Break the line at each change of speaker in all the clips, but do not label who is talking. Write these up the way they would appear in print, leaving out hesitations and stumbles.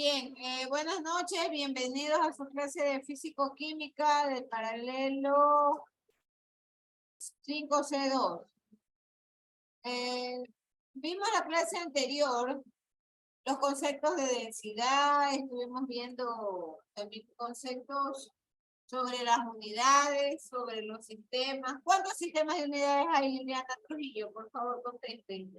Bien, buenas noches, bienvenidos a su clase de físico-química del paralelo 5C2. Vimos la clase anterior los conceptos de densidad, estuvimos viendo también conceptos sobre las unidades, sobre los sistemas. ¿Cuántos sistemas de unidades hay, Liliana Trujillo? Por favor, contesten.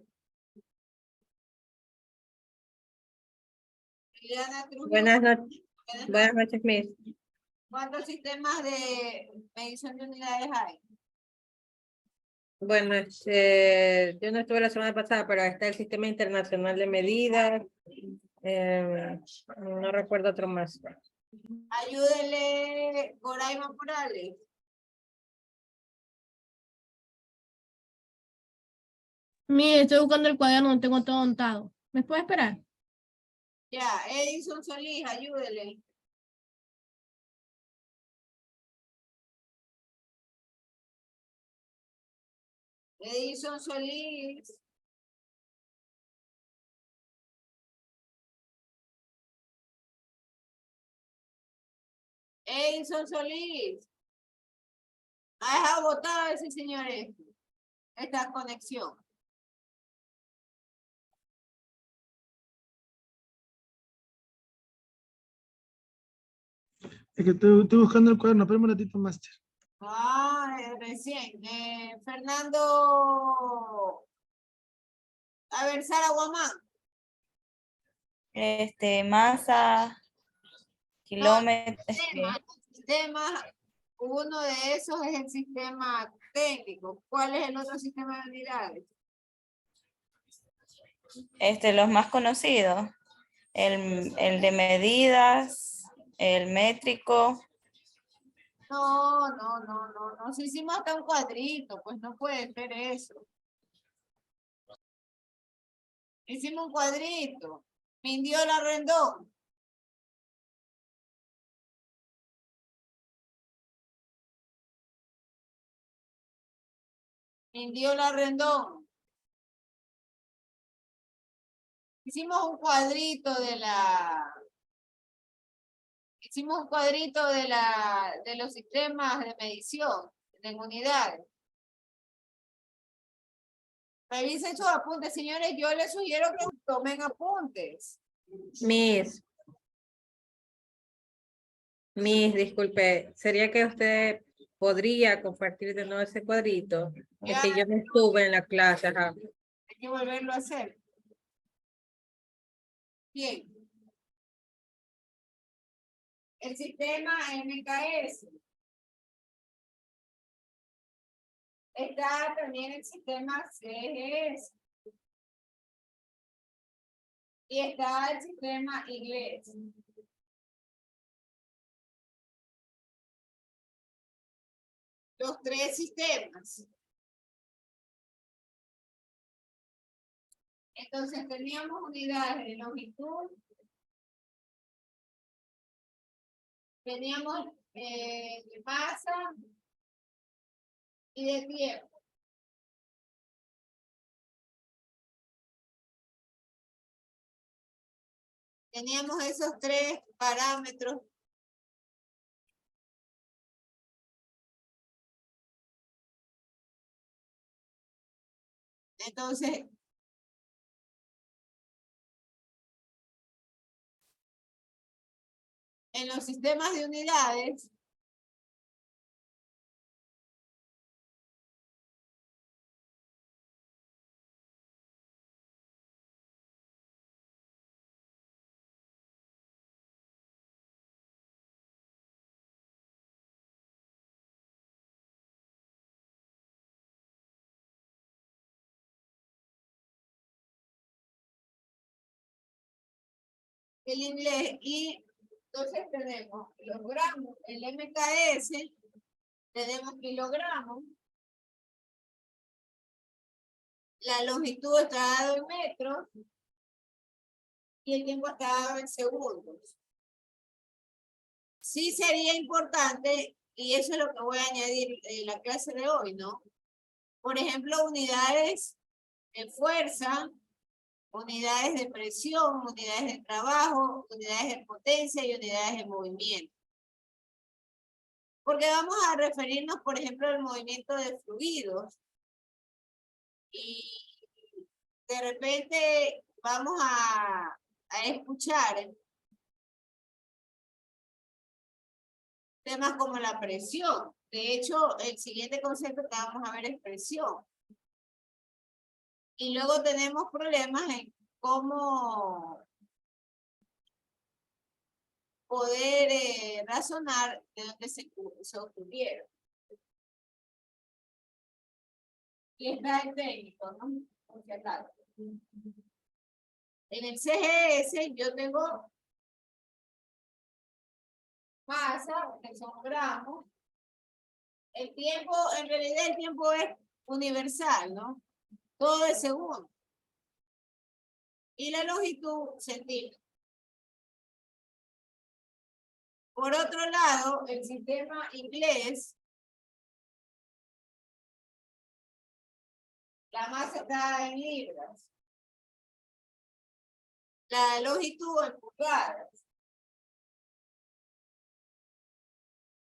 Liliana Trujillo.
Buenas noches. Buenas noches, Miss.
¿Cuántos sistemas de medición de unidades hay?
Bueno, yo no estuve la semana pasada, pero está el Sistema Internacional de Medidas. No recuerdo otro más.
Ayúdele, Goraima Morales.
Mire, estoy buscando el cuaderno, no tengo todo montado. ¿Me puede esperar?
Ya, Edison Solís, ayúdele. Edison Solís. Edison Solís. Ha dejado botado ese señor esta conexión.
Es que estoy buscando el cuaderno, espérame un ratito, máster.
Recién. Fernando. A ver, Sara Guamán.
Masa, kilómetros.
Sistema, uno de esos es el sistema técnico. ¿Cuál es el otro sistema de unidades?
Los más conocidos. El de medidas, el métrico.
No. Si hicimos hasta un cuadrito, pues no puede ser eso. Hicimos un cuadrito. Mindiola Rendón. Mindiola Rendón. Hicimos un cuadrito de los sistemas de medición de unidades. Revisen sus apuntes, señores. Yo les sugiero que tomen apuntes.
Miss, disculpe, ¿sería que usted podría compartir de nuevo ese cuadrito? Es que yo no estuve en la clase, ajá.
Hay que volverlo a hacer. Bien. El sistema MKS. Está también el sistema CGS. Y está el sistema inglés. Los tres sistemas. Entonces teníamos unidades de longitud. Teníamos de masa y de tiempo. Teníamos esos tres parámetros. Entonces, en los sistemas de unidades, el inglés, y entonces tenemos los gramos, el MKS, tenemos kilogramos, la longitud está dado en metros y el tiempo está dado en segundos. Sí sería importante, y eso es lo que voy a añadir en la clase de hoy, ¿no? Por ejemplo, unidades de fuerza, unidades de presión, unidades de trabajo, unidades de potencia y unidades de movimiento. Porque vamos a referirnos, por ejemplo, al movimiento de fluidos. Y de repente vamos a escuchar temas como la presión. De hecho, el siguiente concepto que vamos a ver es presión. Y luego tenemos problemas en cómo poder razonar de dónde se obtuvieron. Y está el técnico, ¿no? Por si acaso. En el CGS yo tengo masa, que son gramos. El tiempo, en realidad el tiempo es universal, ¿no? Todo es segundo. Y la longitud, centímetros. Por otro lado, el sistema inglés, la masa está en libras. La longitud en pulgadas.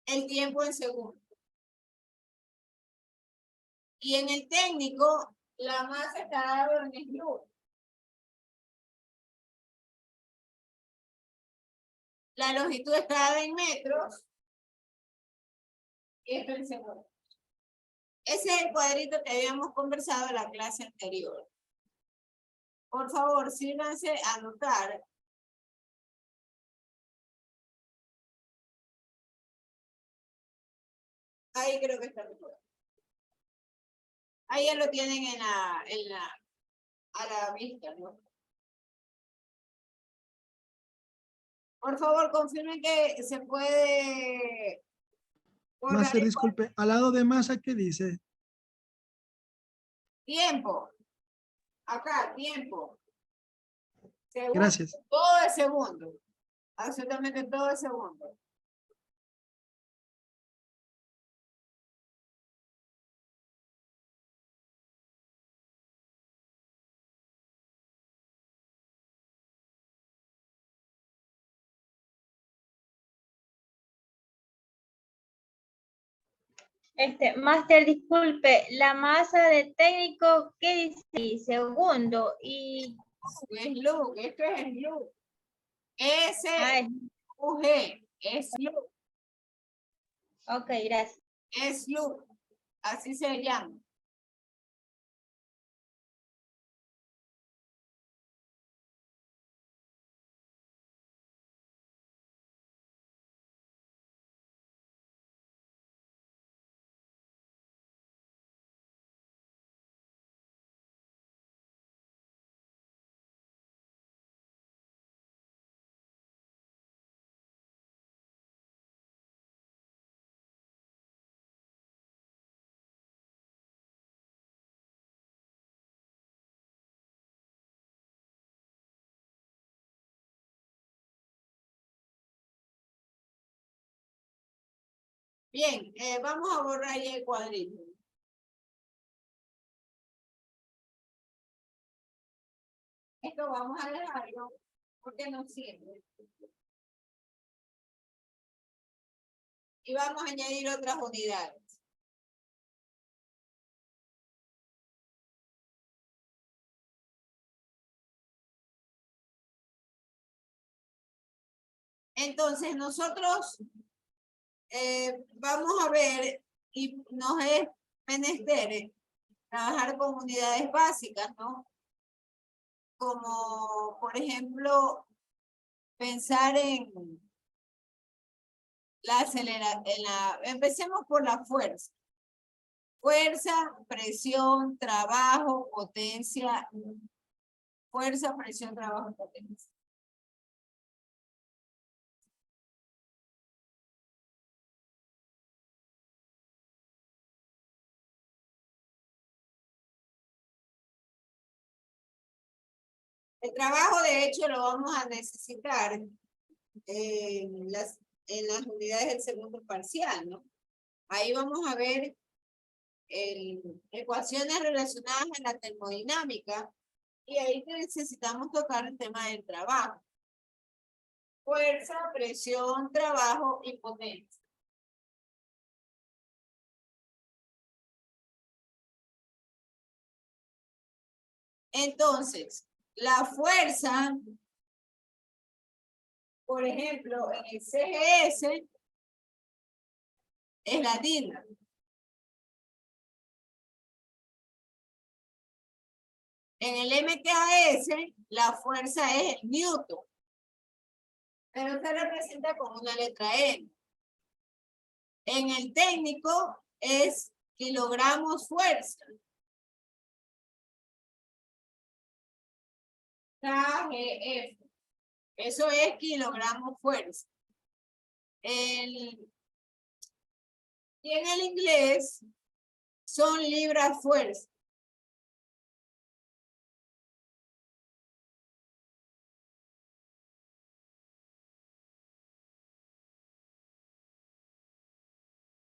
El tiempo en segundos. Y en el técnico, la masa está dada en joule. La longitud está dada en metros. Y esto en segundos. Ese es el cuadrito que habíamos conversado en la clase anterior. Por favor, sírvanse a anotar. Ahí creo que está mejor. Ahí ya lo tienen a la vista, ¿no? Por favor, confirmen que se puede borrar
Máster,
el
disculpe, al lado de masa, ¿qué dice?
tiempo. Acá, tiempo. Segundo,
Gracias.
todo es segundo. Absolutamente todo es segundo.
Máster, disculpe, la masa de técnico, ¿qué dice? Segundo, y
Es luz, esto es luz.
es-
SUG, es luz,
ok, gracias.
es luz. Así se llama. Bien, vamos a borrar ya el cuadrito. Esto vamos a dejarlo porque no sirve. Y vamos a añadir otras unidades. Entonces nosotros vamos a ver y nos es menester trabajar con unidades básicas, ¿no? Como, por ejemplo, pensar en la aceleración, empecemos por la fuerza. Fuerza, presión, trabajo, potencia. Fuerza, presión, trabajo, potencia. El trabajo, de hecho, lo vamos a necesitar en las unidades del segundo parcial, ¿no? Ahí vamos a ver ecuaciones relacionadas en la termodinámica Y ahí necesitamos tocar el tema del trabajo. Fuerza, presión, trabajo y potencia. Entonces, la fuerza, por ejemplo, en el CGS, es la DINA. En el MKS, la fuerza es el Newton. Pero se representa con una letra N. En el técnico es kilogramos fuerza. KGF. Eso es kilogramos fuerza. Y en el inglés son libras fuerza.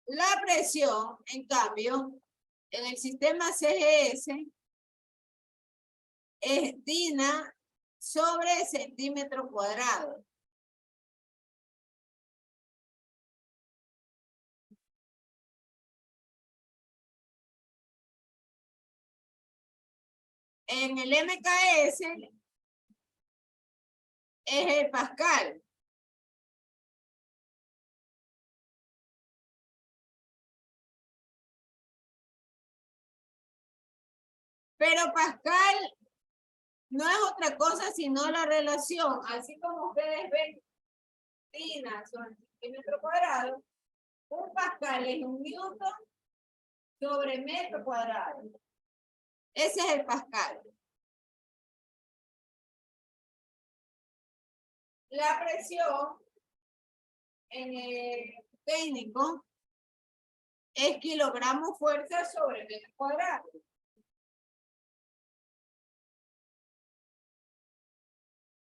La presión, en cambio, en el sistema CGS es DINA sobre centímetro cuadrado. En el MKS es el Pascal. Pero Pascal no es otra cosa sino la relación, así como ustedes ven, DINA sobre centímetro cuadrado, un Pascal es un Newton sobre metro cuadrado. Ese es el Pascal. La presión en el técnico es kilogramos fuerza sobre metro cuadrado.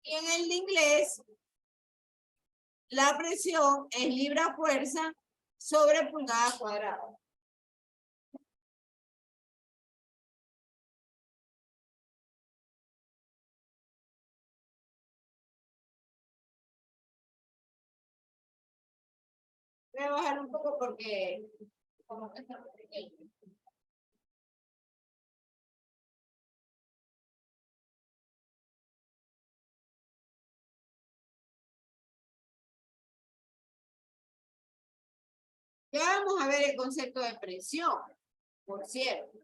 Y en el inglés, la presión es libra fuerza sobre pulgada cuadrada. Voy a bajar un poco porque como que está muy pequeño. Ya vamos a ver el concepto de presión, por cierto.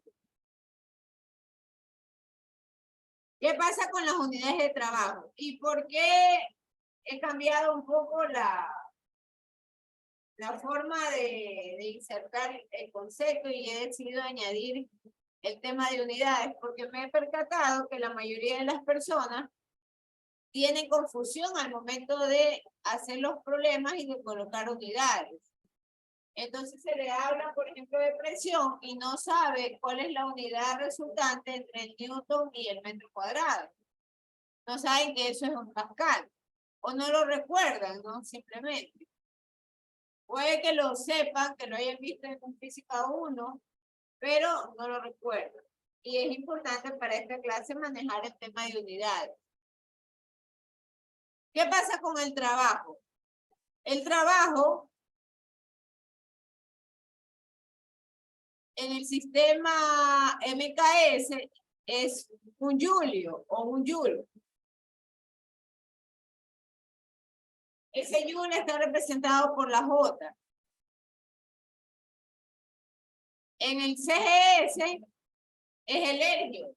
¿Qué pasa con las unidades de trabajo? ¿Y por qué he cambiado un poco la forma de insertar el concepto y he decidido añadir el tema de unidades? Porque me he percatado que la mayoría de las personas tienen confusión al momento de hacer los problemas y de colocar unidades. Entonces se le habla, por ejemplo, de presión y no sabe cuál es la unidad resultante entre el Newton y el metro cuadrado. No saben que eso es un Pascal. O no lo recuerdan, ¿no? Simplemente. Puede que lo sepan, que lo hayan visto en un física 1, pero no lo recuerdan. Y es importante para esta clase manejar el tema de unidades. ¿Qué pasa con el trabajo? El trabajo en el sistema MKS es un julio o un joule. Ese joule está representado por la J. En el CGS es el helio.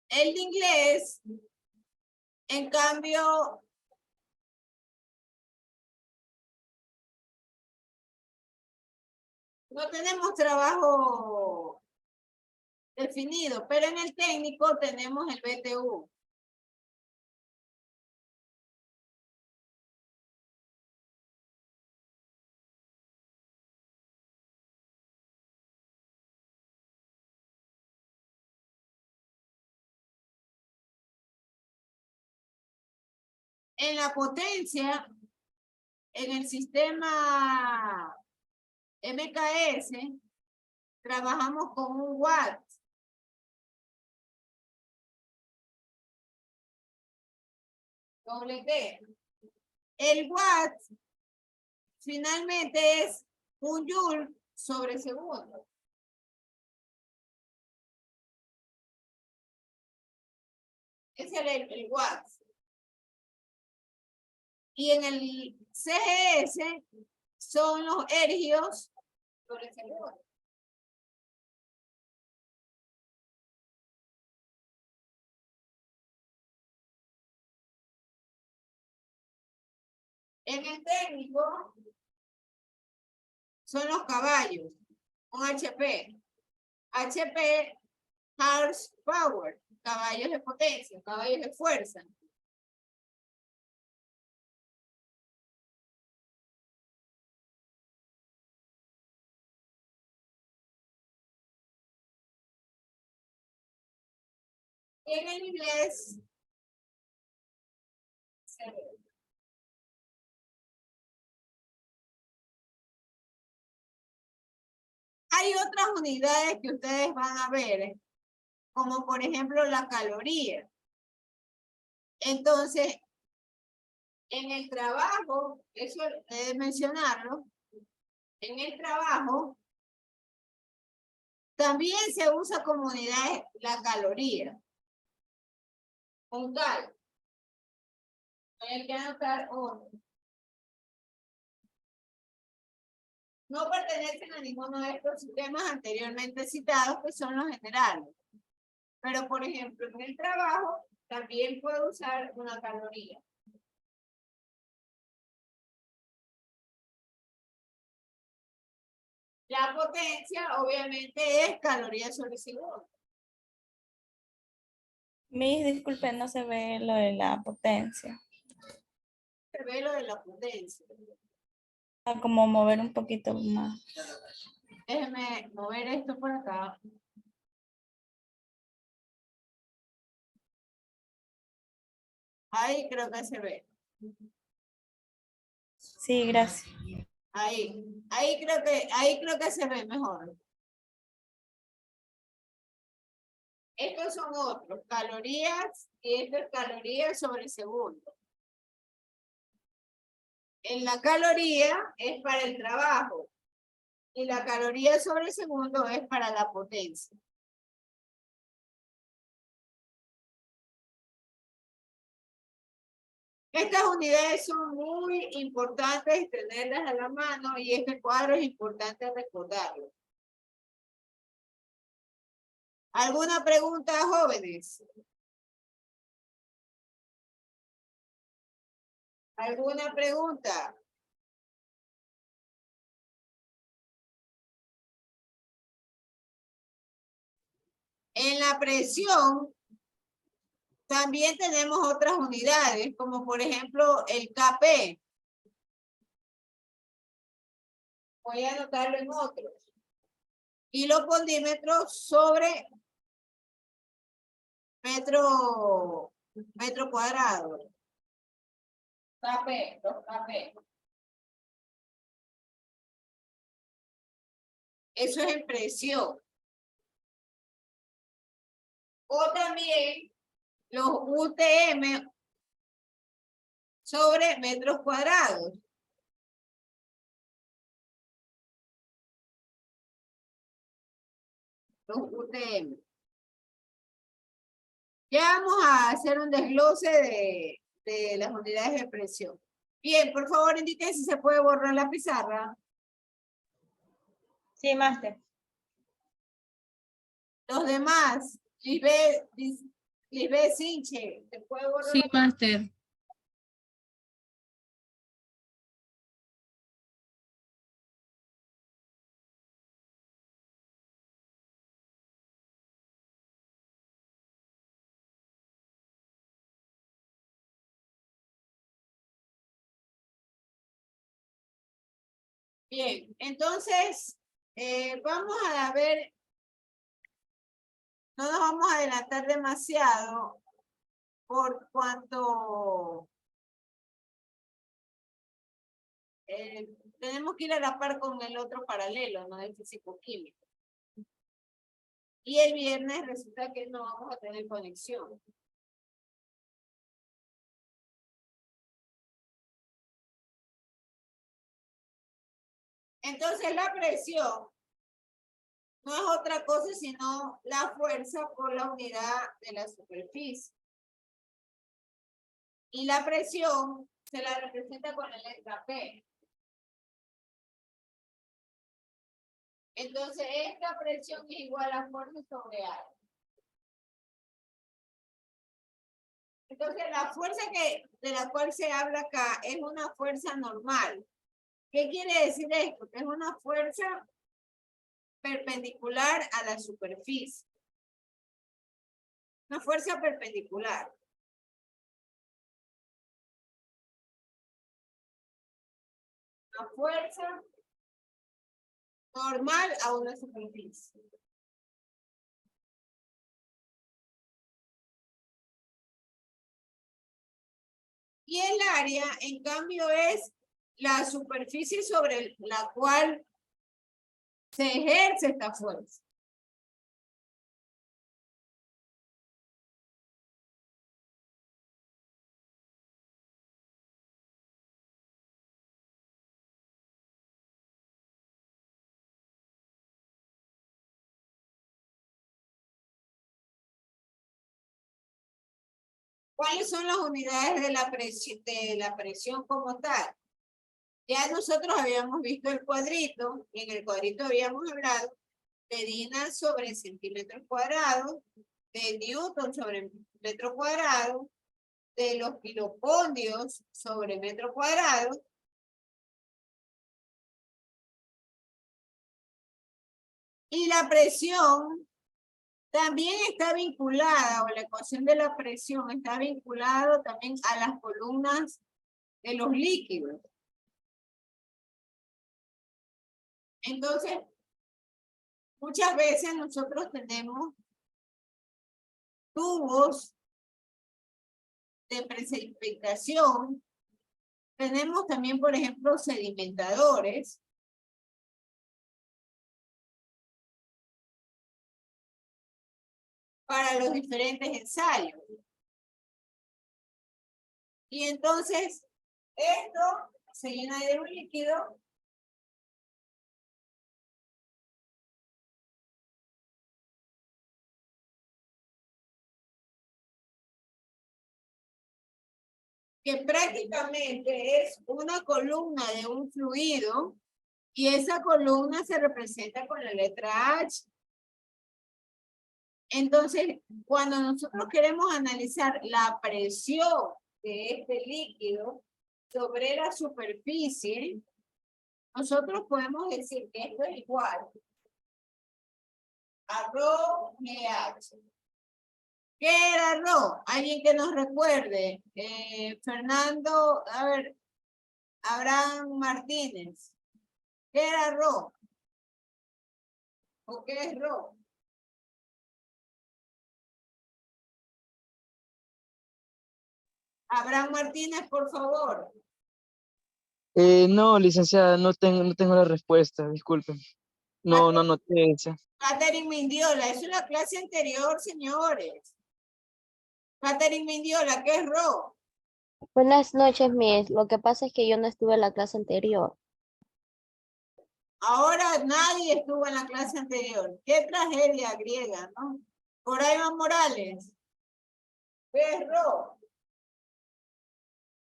El de inglés, en cambio, no tenemos trabajo definido, pero en el técnico tenemos el BTU. En la potencia En el sistema MKS trabajamos con un watt. Doble T. El watt finalmente es un joule sobre segundo. Ese es el watt. Y en el CGS son los ergios sobre segundo. En el técnico son los caballos, un HP. HP, horsepower, caballos de potencia, caballos de fuerza. Y en el inglés, hay otras unidades que ustedes van a ver, como por ejemplo la caloría. Entonces, en el trabajo, eso he de mencionarlo, en el trabajo también se usa como unidad la caloría. Puntal. Hay que anotar otro. No pertenecen a ninguno de estos sistemas anteriormente citados, que son los generales. Pero, por ejemplo, en el trabajo también puedo usar una caloría. La potencia, obviamente, es calorías sobre segundo.
Mis, disculpe, no se ve lo de la potencia.
Se ve lo de la potencia.
Como mover un poquito más.
Déjeme mover esto por acá. Ahí creo que se ve.
Sí, gracias.
Ahí creo que se ve mejor. Estos son otros, calorías, y esto es calorías sobre segundo. En la caloría es para el trabajo y la caloría sobre segundo es para la potencia. Estas unidades son muy importantes tenerlas a la mano y este cuadro es importante recordarlo. ¿Alguna pregunta, jóvenes? ¿Alguna pregunta? En la presión también tenemos otras unidades, como por ejemplo el KP. Voy a anotarlo en otros. Kilopondímetros sobre metro cuadrado. KP, los KP. Eso es en presión. O también los UTM sobre metros cuadrados. Los UTM. Ya vamos a hacer un desglose de las unidades de presión. Bien, por favor indiquen si se puede borrar la pizarra.
Sí, máster.
Los demás, Lisbeth Sinche, ¿se puede borrar?
Sí, máster.
Bien, entonces, vamos a ver, no nos vamos a adelantar demasiado por cuanto tenemos que ir a la par con el otro paralelo, ¿no? El físico-químico. Y el viernes resulta que no vamos a tener conexión. Entonces la presión no es otra cosa sino la fuerza por la unidad de la superficie. Y la presión se la representa con la letra P. Entonces esta presión es igual a fuerza sobre área. Entonces la fuerza de la cual se habla acá es una fuerza normal. ¿Qué quiere decir esto? Que es una fuerza perpendicular a la superficie. Una fuerza perpendicular. Una fuerza normal a una superficie. Y el área, en cambio, es la superficie sobre la cual se ejerce esta fuerza. ¿Cuáles son las unidades de la presión como tal? Ya nosotros habíamos visto el cuadrito, y en el cuadrito habíamos hablado de Dina sobre centímetros cuadrados, de Newton sobre metro cuadrado, de los kilopondios sobre metro cuadrado. Y la presión también está vinculada, o la ecuación de la presión está vinculado también a las columnas de los líquidos. Entonces, muchas veces nosotros tenemos tubos de precipitación. Tenemos también, por ejemplo, sedimentadores. Para los diferentes ensayos. Y entonces, esto se llena de un líquido. Que prácticamente es una columna de un fluido y esa columna se representa con la letra H. Entonces, cuando nosotros queremos analizar la presión de este líquido sobre la superficie, nosotros podemos decir que esto es igual a ρ GH. ¿Qué era ρ? Alguien que nos recuerde. Fernando, a ver, Abraham Martínez. ¿Qué era ρ? ¿O qué es ρ? Abraham Martínez, por favor.
No, licenciada, no tengo la respuesta, disculpen. No noté esa.
Catherine Mindiola, eso es la clase anterior, señores. Catherine Mindiola, ¿qué es ρ?
Buenas noches, Miss. Lo que pasa es que yo no estuve en la clase anterior.
Ahora nadie estuvo en la clase anterior. Qué tragedia griega, ¿no? Coraima Morales, ¿qué es ρ?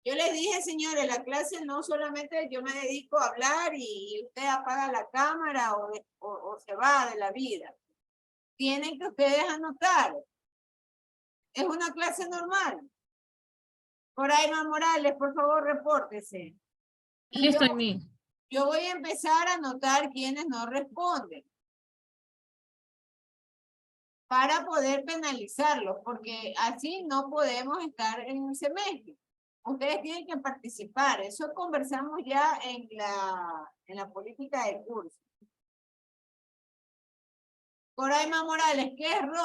Yo les dije, señores, la clase no solamente yo me dedico a hablar y usted apaga la cámara o se va de la vida. Tienen que ustedes anotar. Es una clase normal. Coraima Morales, por favor, repórtese. Y
Listo, Miss.
yo voy a empezar a anotar quienes no responden. Para poder penalizarlos, porque así no podemos estar en el semestre. Ustedes tienen que participar. Eso conversamos ya en la política del curso. Coraima Morales, ¿qué es ρ?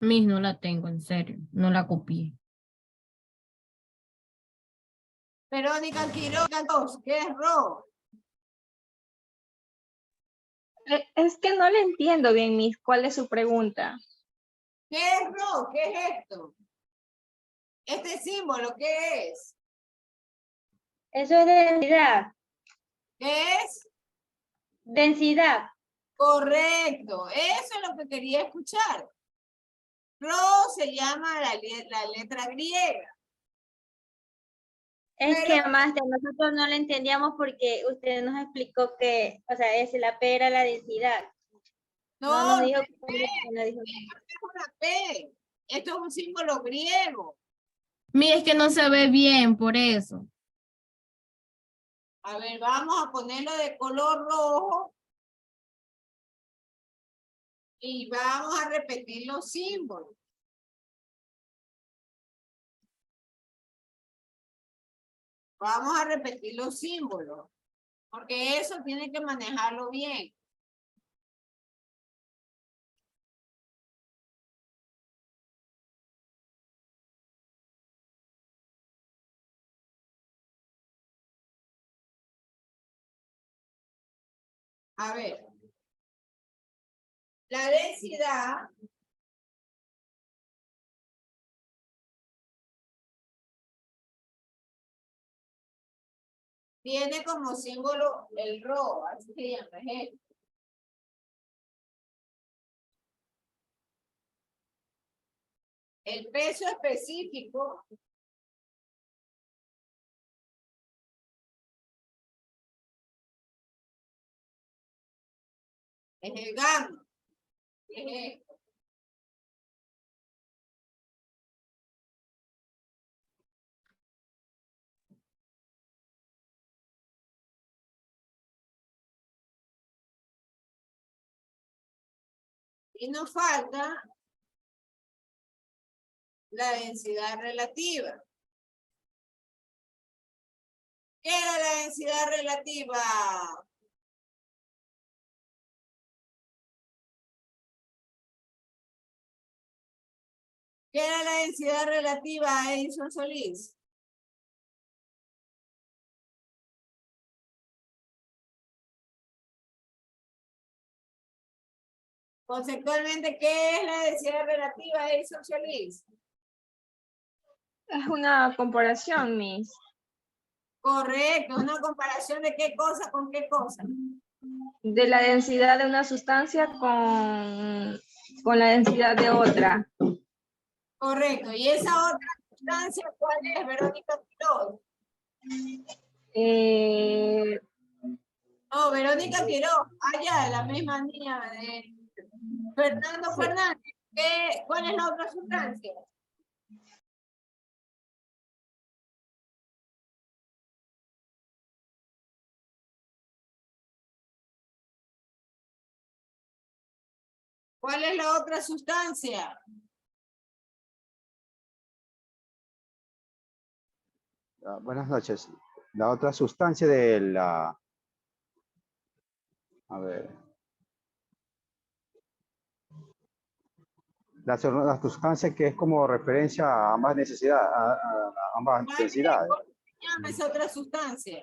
Miss, no la tengo, en serio. No la copié.
Verónica Quiroga, ¿qué es Rho?
Es que no le entiendo bien, Miss, ¿cuál es su pregunta?
¿Qué es Rho? ¿Qué es esto? Este símbolo, ¿qué es?
Eso es densidad.
¿Qué es?
Densidad.
Correcto, eso es lo que quería escuchar. Rho se llama la letra griega.
Es
Pero-
que más nosotros no le entendíamos porque usted nos explicó que, o sea, es la P era la densidad. No nos
No,
dijo
no
no dijo.
es una P. Esto es un símbolo griego.
Mire, es que no se ve bien, por eso.
A ver, vamos a ponerlo de color rojo. Y vamos a repetir los símbolos. Vamos a repetir los símbolos. Porque eso tiene que manejarlo bien. A ver. La densidad tiene como símbolo el Rho, así se llama, es esto. El peso específico es el gamma, es esto. Y nos falta la densidad relativa. ¿Qué era la densidad relativa? ¿Qué era la densidad relativa, Edison Solís? Conceptualmente, ¿qué es la densidad relativa, Edison Solís?
Es una comparación, Miss.
Correcto, una comparación de qué cosa con qué cosa.
De la densidad de una sustancia con la densidad de otra.
Correcto, y esa otra sustancia, ¿cuál es, Verónica Quiroz? No, Verónica Quiroz, allá, la misma niña de Fernando Fernández. ¿Cuál es la otra sustancia? ¿Cuál es la otra sustancia?
Buenas noches. La otra sustancia de la... A ver. La sustancia que es como referencia a ambas necesidades, a ambas densidades.
¿Cómo se llama esa otra sustancia?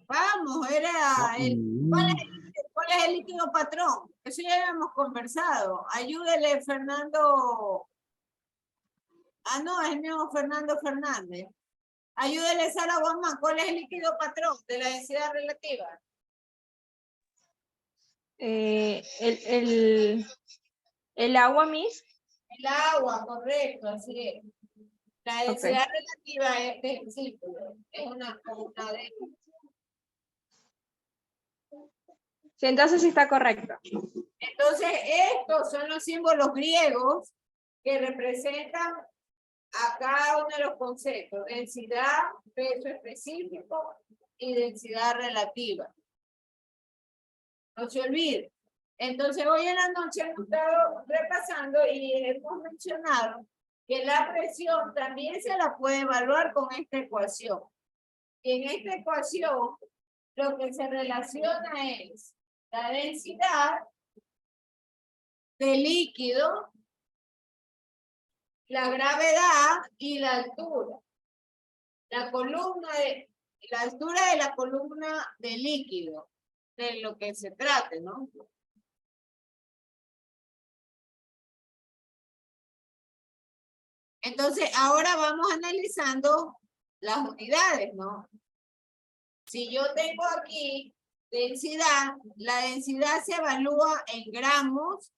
Vamos, era ¿cuál es el líquido patrón? Eso ya habíamos conversado. Ayúdele, Fernando. Ah, no, es el mismo Fernando Fernández. Ayúdele, Sara Guamán. ¿Cuál es el líquido patrón de la densidad relativa?
El agua, Miss.
El agua, correcto, así es. La densidad relativa es del círculo. Es una de...
Sí, entonces sí está correcto.
Entonces, estos son los símbolos griegos que representan a cada uno de los conceptos: densidad, peso específico y densidad relativa. No se olvide. Entonces, hoy en la noche hemos estado repasando y hemos mencionado que la presión también se la puede evaluar con esta ecuación. Y en esta ecuación, lo que se relaciona es la densidad del líquido, la gravedad y la altura. La altura de la columna del líquido, de lo que se trate, ¿no? Entonces, ahora vamos analizando las unidades, ¿no? Si yo tengo aquí densidad, la densidad se evalúa en gramos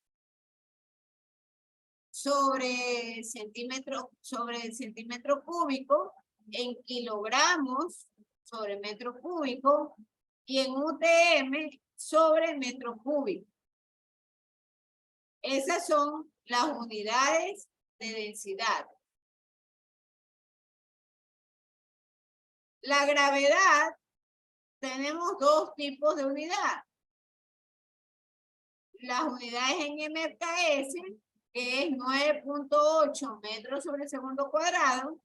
sobre centímetro cúbico, en kilogramos sobre metro cúbico y en UTM sobre metro cúbico. Esas son las unidades de densidad. La gravedad, tenemos dos tipos de unidad. Las unidades en MKS, que es 9.8 metros sobre segundo cuadrado,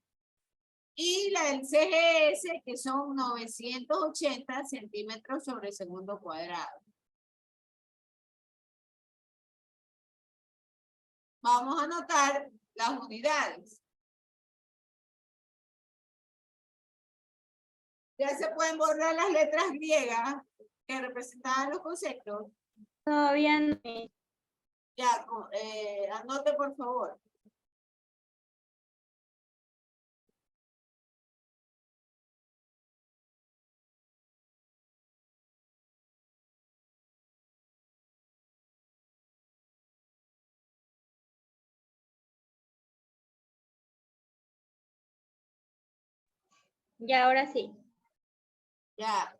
y la del CGS, que son 980 centímetros sobre segundo cuadrado. Vamos a anotar las unidades. Ya se pueden borrar las letras griegas que representaban los conceptos.
Todavía no.
Ya, anote por favor.
Ya, ahora sí.
Ya.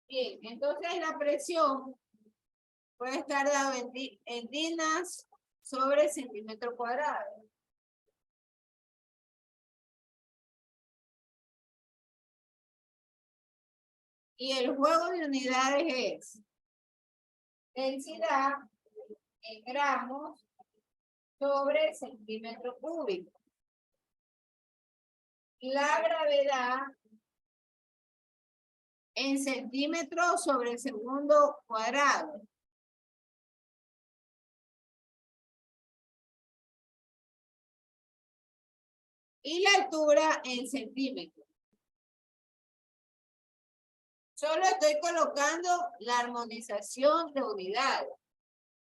Bien, entonces la presión puede estar dada en dinas sobre centímetro cuadrado. Y el juego de unidades es densidad en gramos sobre centímetro cúbico. La gravedad en centímetros sobre segundo cuadrado. Y la altura en centímetros. Solo estoy colocando la armonización de unidades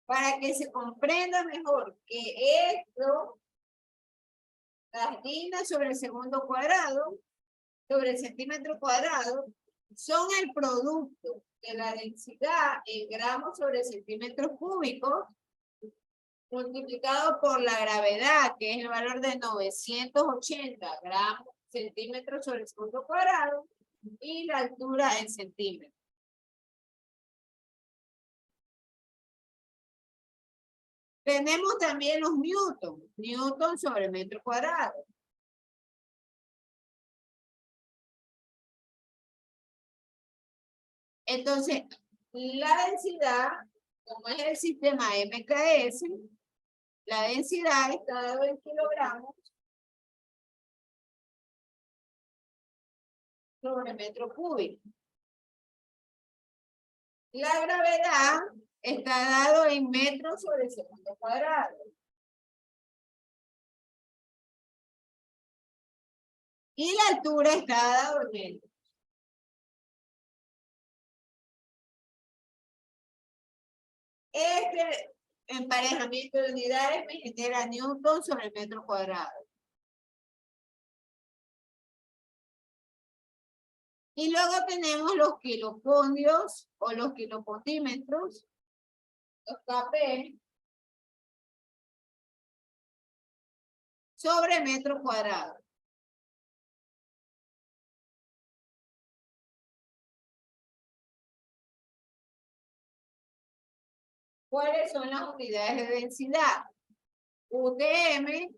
para que se comprenda mejor que esto, las dinas sobre el segundo cuadrado, sobre el centímetro cuadrado, son el producto de la densidad en gramos sobre centímetros cúbicos multiplicado por la gravedad, que es el valor de 980 gramos centímetros sobre el segundo cuadrado, y la altura en centímetros. Tenemos también los newton sobre metro cuadrado. Entonces, la densidad, como es el sistema MKS, la densidad está dado en kilogramos sobre metro cúbico. La gravedad está dado en metros sobre segundo cuadrado. Y la altura está dado en metros. Este emparejamiento de unidades me genera newton sobre metro cuadrado. Y luego tenemos los kiloponios o los kilopontímetros, los kp, sobre metro cuadrado. ¿Cuáles son las unidades de densidad? UTM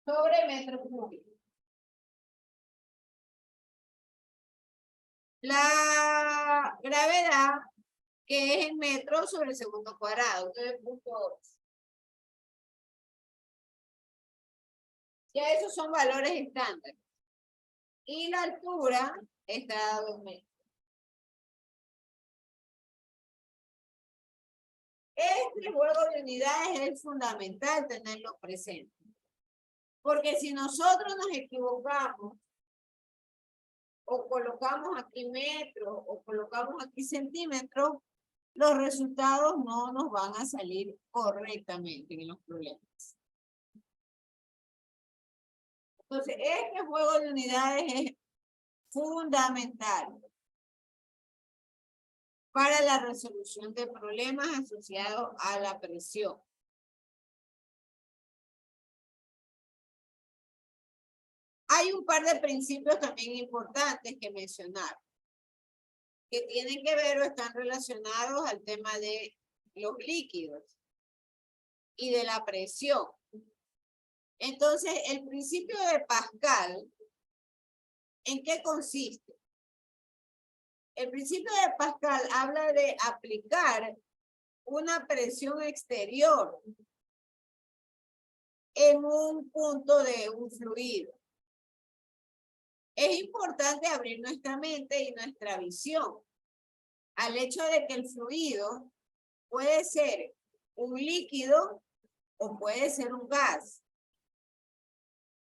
sobre metro cúbico. La gravedad, que es en metros sobre segundo cuadrado, entonces punto 2. Ya esos son valores estándares. Y la altura está dado en metros. Este juego de unidades es fundamental tenerlo presente. Porque si nosotros nos equivocamos, o colocamos aquí metros, o colocamos aquí centímetros, los resultados no nos van a salir correctamente en los problemas. Entonces, este juego de unidades es fundamental para la resolución de problemas asociados a la presión. Hay un par de principios también importantes que mencionar, que tienen que ver o están relacionados al tema de los líquidos y de la presión. Entonces, el principio de Pascal, ¿en qué consiste? El principio de Pascal habla de aplicar una presión exterior en un punto de un fluido. Es importante abrir nuestra mente y nuestra visión al hecho de que el fluido puede ser un líquido o puede ser un gas.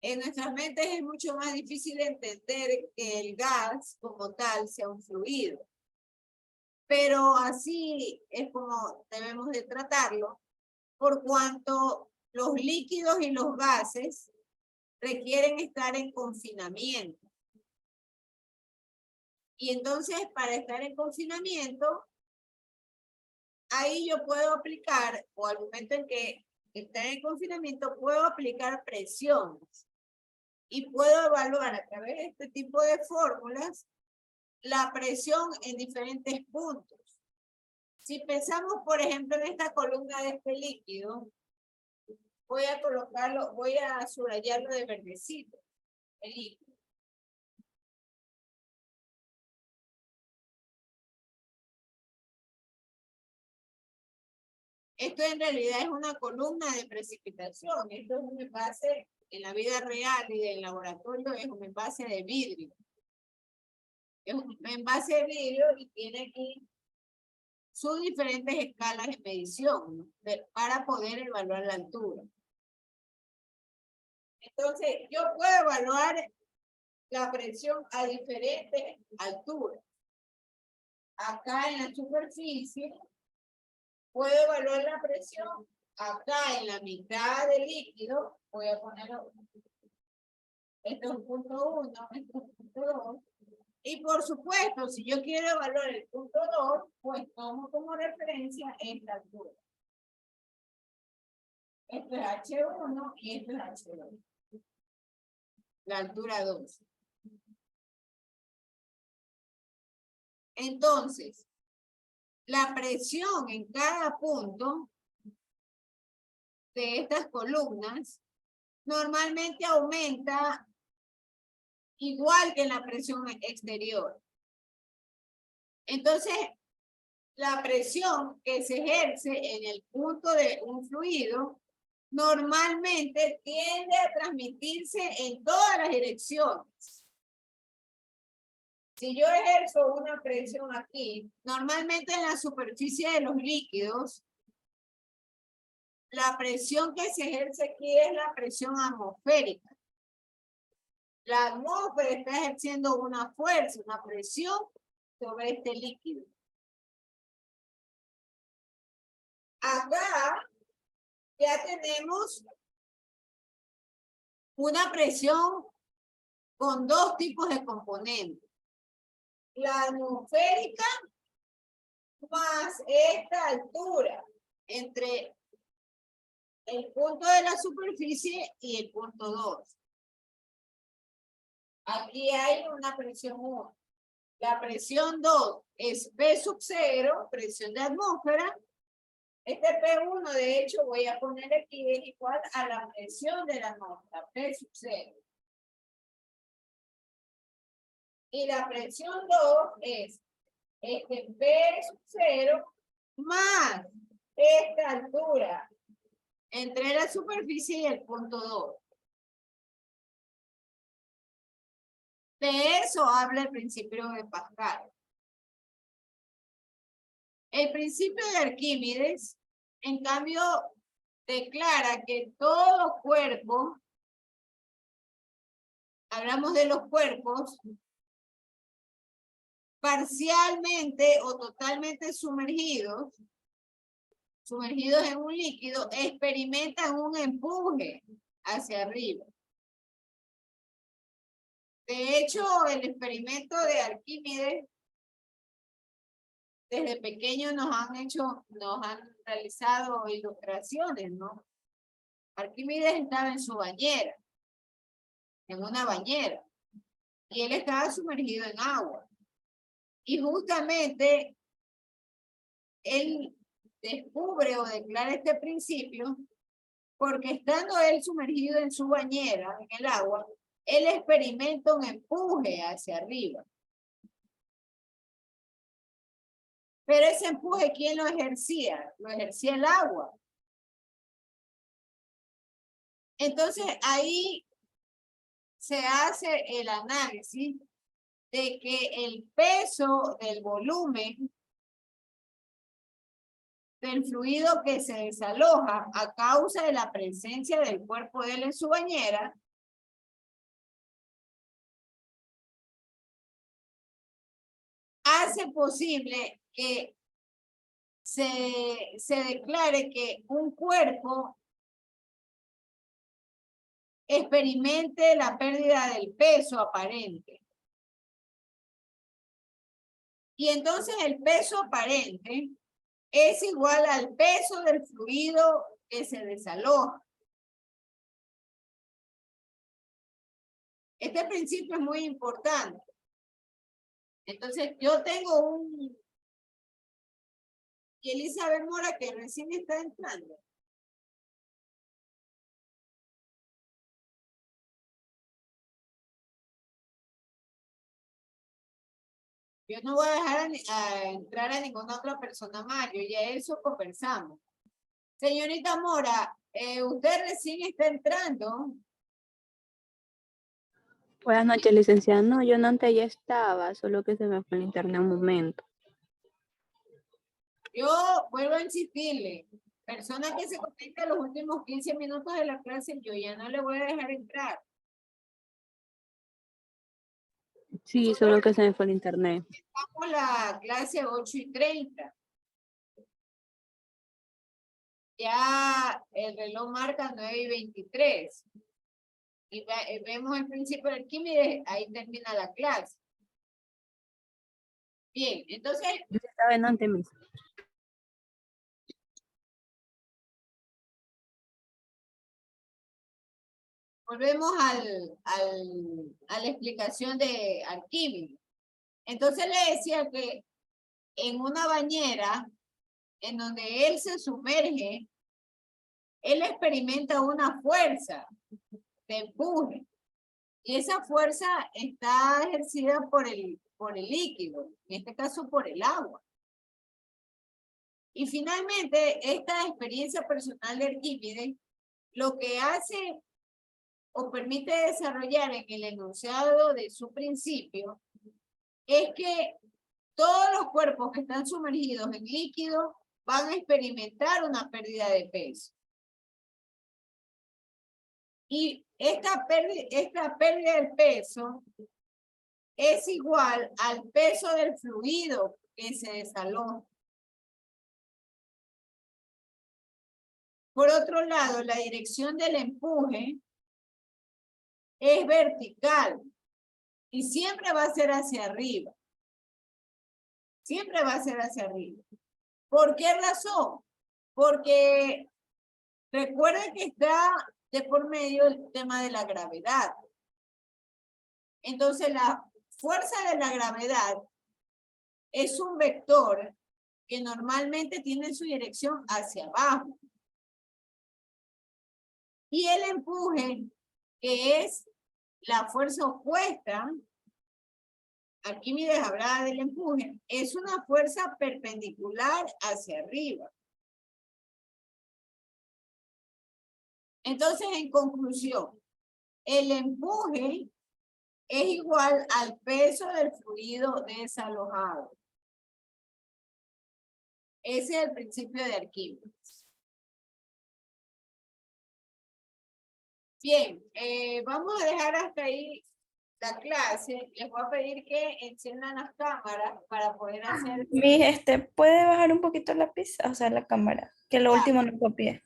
En nuestras mentes es mucho más difícil entender que el gas como tal sea un fluido. Pero así es como debemos de tratarlo, por cuanto los líquidos y los gases requieren estar en confinamiento. Y entonces, para estar en confinamiento, ahí yo puedo aplicar, o al momento en que está en confinamiento, puedo aplicar presiones. Y puedo evaluar a través de este tipo de fórmulas la presión en diferentes puntos. Si pensamos, por ejemplo, en esta columna de este líquido, voy a colocarlo, voy a subrayarlo de verdecito, el líquido. Esto en realidad es una columna de precipitación. Esto es un envase en la vida real y del laboratorio, es un envase de vidrio. Es un envase de vidrio y tiene aquí sus diferentes escalas de medición, ¿no? Para poder evaluar la altura. Entonces, yo puedo evaluar la presión a diferentes alturas. Acá en la superficie, puedo evaluar la presión. Acá en la mitad del líquido, voy a ponerlo. Esto es un punto 1, esto es un punto 2. Y por supuesto, si yo quiero evaluar el punto 2, pues tomo como referencia esta altura. Esto es H1 y esto es H2. La altura 2. Entonces, la presión en cada punto de estas columnas normalmente aumenta igual que en la presión exterior. Entonces, la presión que se ejerce en el punto de un fluido normalmente tiende a transmitirse en todas las direcciones. Si yo ejerzo una presión aquí, normalmente en la superficie de los líquidos, la presión que se ejerce aquí es la presión atmosférica. La atmósfera está ejerciendo una fuerza, una presión sobre este líquido. Acá ya tenemos una presión con dos tipos de componentes. La atmosférica más esta altura entre el punto de la superficie y el punto 2. Aquí hay una presión 1. La presión 2 es P sub 0, presión de atmósfera. Este P1, de hecho, voy a poner aquí, es igual a la presión de la atmósfera, P sub 0. Y la presión 2 es P sub 0 más esta altura entre la superficie y el punto 2. De eso habla el principio de Pascal. El principio de Arquímedes, en cambio, declara que todo cuerpo, hablamos de los cuerpos, parcialmente o totalmente sumergidos en un líquido, experimentan un empuje hacia arriba. De hecho, el experimento de Arquímedes, desde pequeños nos han realizado ilustraciones, ¿no? Arquímedes estaba en su bañera, en una bañera, y él estaba sumergido en agua. Y justamente él descubre o declara este principio porque estando él sumergido en su bañera, en el agua, él experimenta un empuje hacia arriba. Pero ese empuje, ¿quién lo ejercía? Lo ejercía el agua. Entonces ahí se hace el análisis de que el peso del volumen del fluido que se desaloja a causa de la presencia del cuerpo de él en su bañera hace posible que se declare que un cuerpo experimente la pérdida del peso aparente. Y entonces el peso aparente es igual al peso del fluido que se desaloja. Este principio es muy importante. Entonces yo tengo y Elizabeth Mora que recién está entrando. Yo no voy a dejar a entrar a ninguna otra persona más, yo ya eso conversamos. Señorita Mora, usted recién está entrando.
Buenas noches, licenciada. No, yo no antes ya estaba, solo que se me fue el internet un momento.
Yo vuelvo a insistirle, persona que se conecta los últimos 15 minutos de la clase, yo ya no le voy a dejar entrar.
Sí, solo que se me fue el internet.
Vamos a la clase 8:30. Ya el reloj marca 9:23. Y vemos el principio de Arquímedes, ahí termina la clase. Bien, entonces...
Yo estaba en antes mismo.
Volvemos a la explicación de Arquímedes. Entonces le decía que en una bañera, en donde él se sumerge, él experimenta una fuerza de empuje. Y esa fuerza está ejercida por el líquido, en este caso por el agua. Y finalmente, esta experiencia personal de Arquímedes lo que hace o permite desarrollar en el enunciado de su principio es que todos los cuerpos que están sumergidos en líquido van a experimentar una pérdida de peso. Y esta pérdida del peso es igual al peso del fluido que se desaloja. Por otro lado, la dirección del empuje es vertical y siempre va a ser hacia arriba. Siempre va a ser hacia arriba. ¿Por qué razón? Porque recuerden que está de por medio el tema de la gravedad. Entonces la fuerza de la gravedad es un vector que normalmente tiene su dirección hacia abajo. Y el empuje, que es la fuerza opuesta, aquí me hablaba del empuje, es una fuerza perpendicular hacia arriba. Entonces, en conclusión, el empuje es igual al peso del fluido desalojado. Ese es el principio de Arquímedes. Bien, vamos a dejar hasta ahí la clase. Les voy a pedir que enciendan las cámaras para poder hacer...
¿Puede bajar un poquito la pizza? O sea, la cámara, que lo último no copié.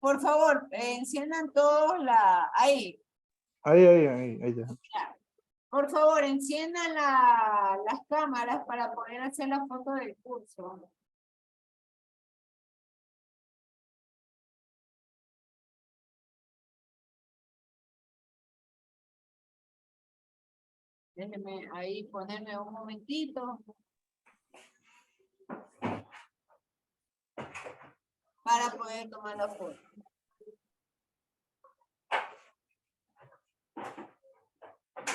Por favor, enciendan todos ahí.
Ahí ya.
Por favor, enciendan las cámaras para poder hacer la foto del curso. Déjenme ahí ponerme un momentito. Para poder tomar la foto.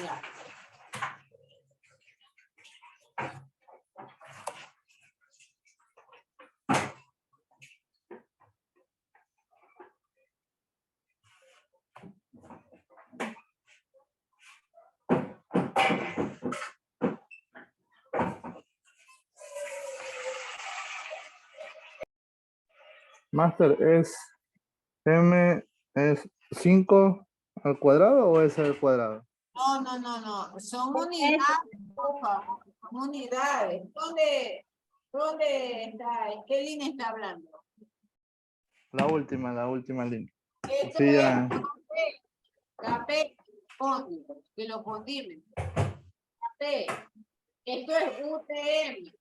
Ya.
Master, M es 5 al cuadrado o es al cuadrado?
No. Son unidades, por favor. Son unidades. ¿Dónde está? ¿En qué línea está hablando?
La última línea.
Esto
Sí,
es
ya.
KP, que lo pondimos. KP. Esto es UTM.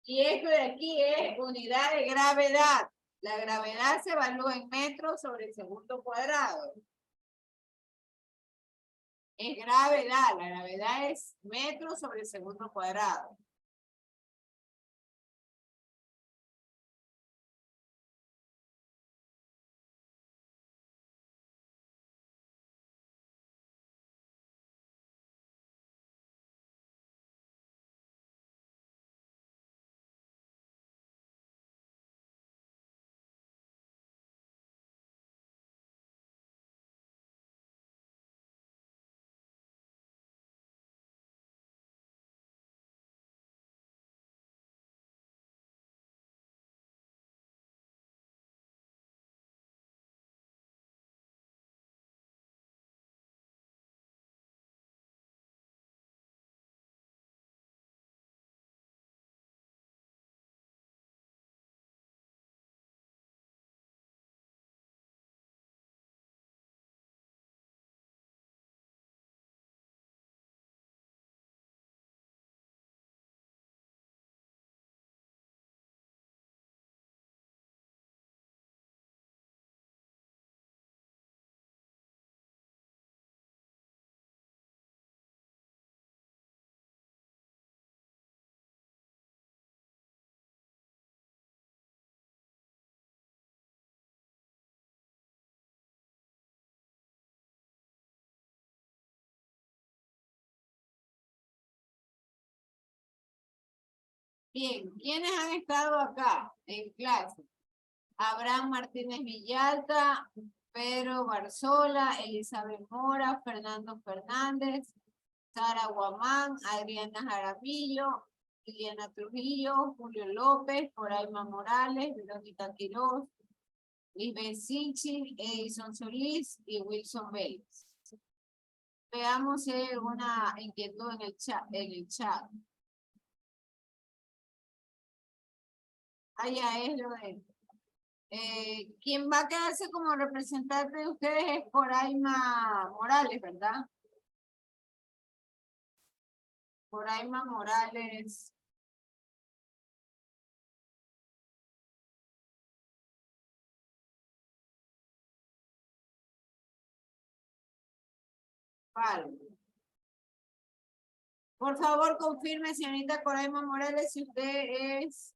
Y esto de aquí es unidad de gravedad. La gravedad se evalúa en metros sobre segundo cuadrado. Es gravedad. La gravedad es metros sobre segundo cuadrado. Bien, ¿quiénes han estado acá en clase? Abraham Martínez Villalta, Pedro Barzola, Elizabeth Mora, Fernando Fernández, Sara Guamán, Adriana Jaramillo, Liliana Trujillo, Julio López, Coraima Morales, Verónica Quiroz, Lisbeth Sinchi, Edison Solís y Wilson Vélez. Veamos si hay alguna inquietud en el chat. Allá es lo de... quien va a quedarse como representante de ustedes es Coraima Morales, ¿verdad? Coraima Morales. Vale. Por favor, confirme, señorita Coraima Morales, si usted es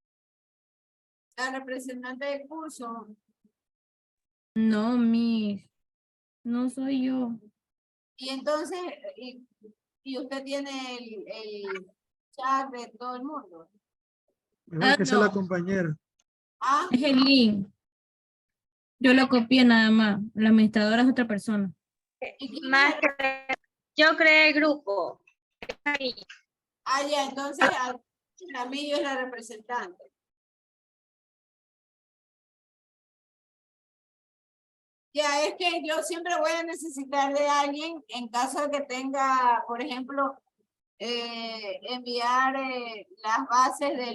la representante del curso.
No, Miss. No soy yo.
Y entonces, y usted tiene el chat de todo el mundo.
Mejor que sea la
no.
compañera.
Ah,
Es el link. Yo lo copié nada más. La administradora es otra persona.
¿y quién es
Master, yo creé el grupo.
Ah, ya, entonces Ramillo es la representante. Ya, es que yo siempre voy a necesitar de alguien en caso de que tenga, por ejemplo, enviar las bases de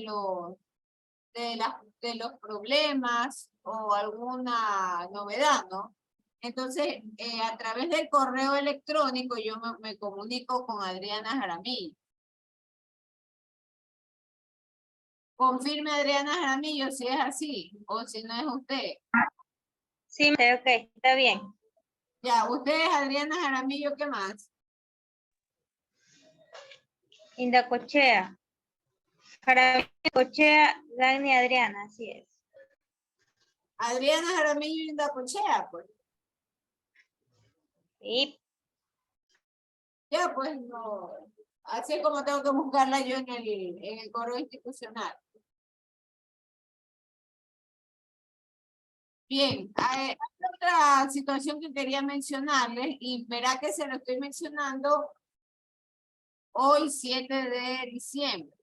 los problemas o alguna novedad, ¿no? Entonces, a través del correo electrónico yo me comunico con Adriana Jaramillo. Confirme Adriana Jaramillo si es así o si no es usted.
Sí, Master, ok, está bien.
Ya, usted es Adriana Jaramillo, ¿qué más?
Indacochea. Jaramillo, Cochea, Dani, Adriana, así es.
Adriana Jaramillo Indacochea, pues.
Y
Ya, pues no. Así es como tengo que buscarla yo en el correo institucional. Bien, hay otra situación que quería mencionarles y verá que se lo estoy mencionando hoy 7 de diciembre,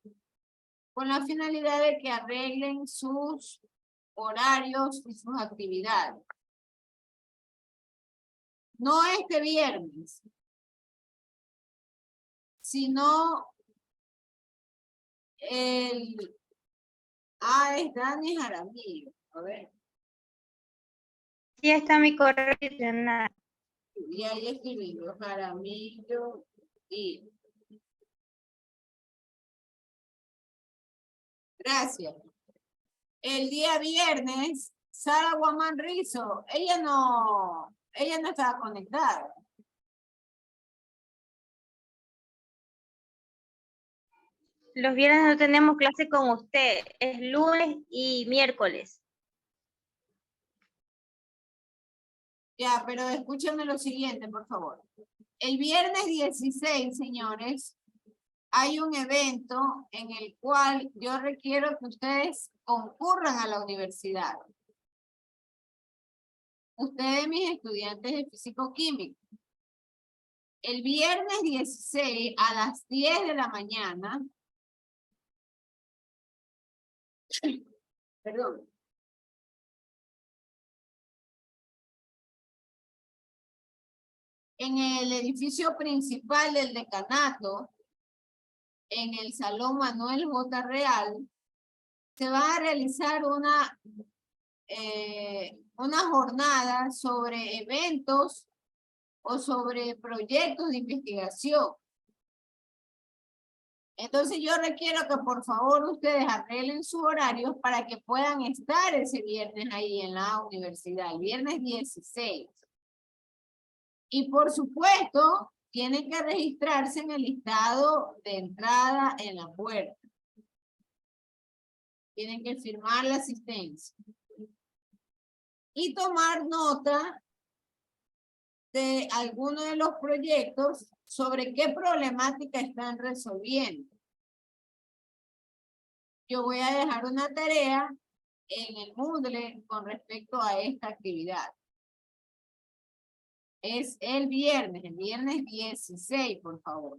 con la finalidad de que arreglen sus horarios y sus actividades. No este viernes, sino el... Ah, es Dani Jaramillo. A ver,
sí está mi correo institucional.
y ahí escribimos Jaramillo y... Gracias. El día viernes, Sara Guamán Rizo, ella no estaba conectada.
Los viernes no tenemos clase con usted, es lunes y miércoles.
Ya, pero escúchenme lo siguiente, por favor. El viernes 16, señores, hay un evento en el cual yo requiero que ustedes concurran a la universidad. Ustedes, mis estudiantes de físico-químico. El viernes 16 a las 10 de la mañana, perdón, en el edificio principal del decanato, en el Salón Manuel J. Real, se va a realizar una jornada sobre eventos o sobre proyectos de investigación. Entonces yo requiero que por favor ustedes arreglen sus horarios para que puedan estar ese viernes ahí en la universidad, el viernes 16. Y por supuesto, tienen que registrarse en el listado de entrada en la puerta. Tienen que firmar la asistencia. Y tomar nota de algunos de los proyectos sobre qué problemática están resolviendo. Yo voy a dejar una tarea en el Moodle con respecto a esta actividad. Es el viernes 16, por favor.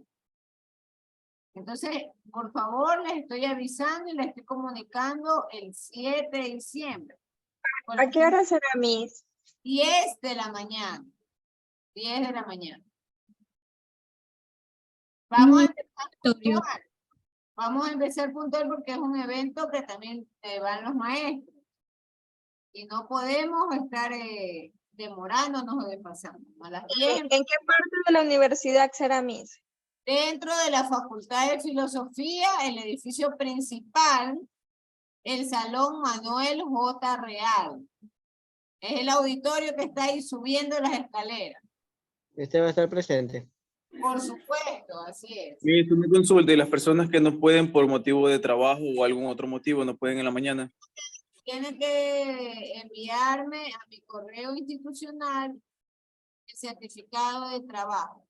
Entonces, por favor, les estoy avisando y les estoy comunicando el 7 de diciembre.
¿A qué hora será, Miss?
10 de la mañana. 10 de la mañana. Vamos a empezar puntual. Vamos a empezar puntual porque es un evento que también van los maestros. Y no podemos estar demorándonos o desfasando. A las 10
¿En qué parte de la universidad será, Miss?
dentro de la Facultad de Filosofía, el edificio principal, el Salón Manuel J. Real. Es el auditorio que está ahí subiendo las escaleras.
¿Usted va a estar presente?
Por supuesto, así es.
Miss, una consulta, y las personas que no pueden por motivo de trabajo o algún otro motivo, no pueden en la mañana.
Tienen que enviarme a mi correo institucional el certificado de trabajo.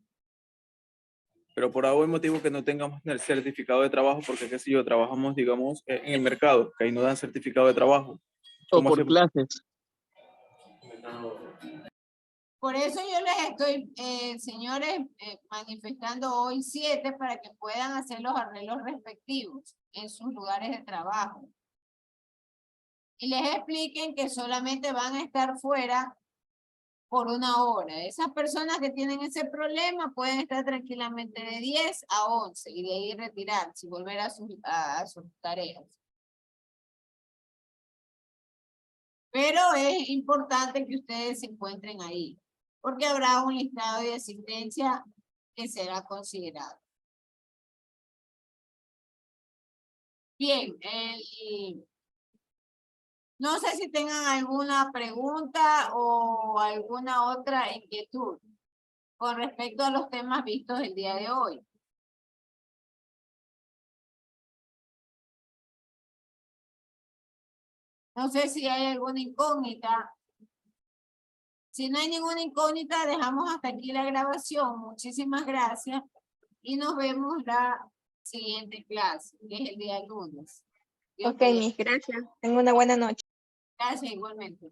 Pero por algún motivo que no tengamos el certificado de trabajo, porque qué sé yo, trabajamos, digamos, en el mercado, que ahí no dan certificado de trabajo.
O
¿Cómo
por
hacemos?
clases.
Por eso yo les estoy, señores, manifestando hoy 7 para que puedan hacer los arreglos respectivos en sus lugares de trabajo. Y les expliquen que solamente van a estar fuera por 1 hora. Esas personas que tienen ese problema pueden estar tranquilamente de 10 a 11 y de ahí retirarse y volver a sus tareas. Pero es importante que ustedes se encuentren ahí, porque habrá un listado de asistencia que será considerado. Bien, no sé si tengan alguna pregunta o alguna otra inquietud con respecto a los temas vistos el día de hoy. No sé si hay alguna incógnita. Si no hay ninguna incógnita, dejamos hasta aquí la grabación. Muchísimas gracias y nos vemos la siguiente clase, que es el día lunes. Dios
Ok,
mediante.
Miss, gracias. Tengo una buena noche.
Gracias igualmente.